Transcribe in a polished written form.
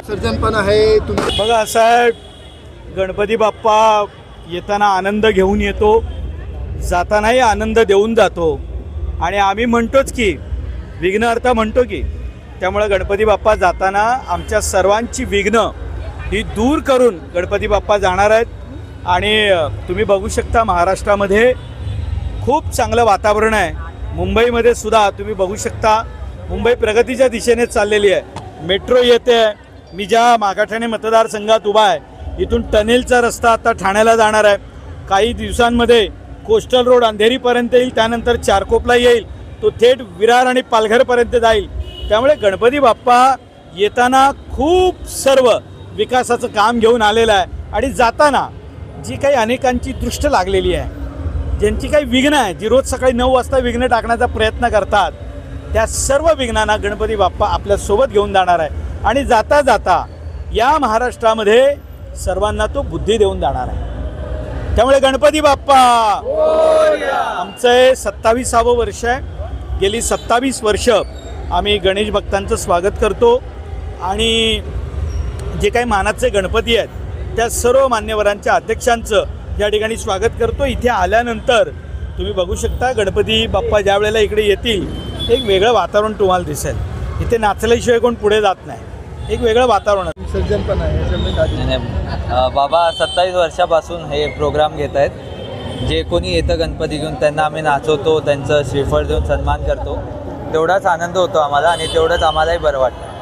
Surgeon पण आहे बघा असं आहे, गणपती बाप्पा येताना आनंद घेऊन येतो, जातानाही आनंद देऊन जातो. आणि आम्ही म्हणतोच की विघ्नहर्ता म्हणतो की, त्यामुळे गणपती बाप्पा जाताना आमच्या सर्वांची विघ्न ही दूर करून गणपती बाप्पा जाणार आहेत. आणि तुम्ही बघू शकता महाराष्ट्रामध्ये खूप चांगलं वातावरण आहे. मुंबईमध्ये सुद्धा तुम्ही बघू शकता, मुंबई प्रगतीच्या दिशेने चाललेली आहे. मेट्रो येते आहे. मी ज्या मागाठाणे मतदारसंघात उभा आहे, इथून टनेलचा रस्ता आता ठाण्याला जाणार आहे. काही दिवसांमध्ये कोस्टल रोड अंधेरीपर्यंत येईल, त्यानंतर चारकोपला येईल, तो थेट विरार आणि पालघरपर्यंत जाईल. त्यामुळे गणपती बाप्पा येताना खूप सर्व विकासाचं काम घेऊन आलेलं आहे. आणि जाताना जी काही अनेकांची दृष्ट लागलेली आहे, ज्यांची काही विघ्न आहे, जी रोज सकाळी 9 वाजता विघ्न टाकण्याचा प्रयत्न करतात, त्या सर्व विघ्नांना गणपती बाप्पा आपल्यासोबत घेऊन जाणार आहे. आणि जाता जाता या महाराष्ट्रामध्ये सर्वांना तो बुद्धी देऊन जाणार आहे. त्यामुळे गणपती बाप्पा आमचं हे 27वं वर्ष आहे. गेली 27 वर्ष आम्ही गणेश भक्तांचं स्वागत करतो. आणि जे काही मानाचे गणपती आहेत त्या सर्व मान्यवरांच्या अध्यक्षांचं या ठिकाणी स्वागत करतो. इथे आल्यानंतर तुम्ही बघू शकता, गणपती बाप्पा ज्या वेळेला इकडे येतील एक वेगळं वातावरण तुम्हाला दिसेल. इथे नाचल्याशिवाय कोण पुढे जात नाही, एक वेगळं वातावरण. सर्जन पण आहे. बाबा 27 वर्षापासून हे प्रोग्राम घेत आहेत. जे कोणी येतं गणपती घेऊन त्यांना आम्ही नाचवतो, त्यांचं श्रीफळ देऊन सन्मान करतो. तेवढाच आनंद होतो आम्हाला आणि तेवढंच आम्हालाही बरं वाटतं.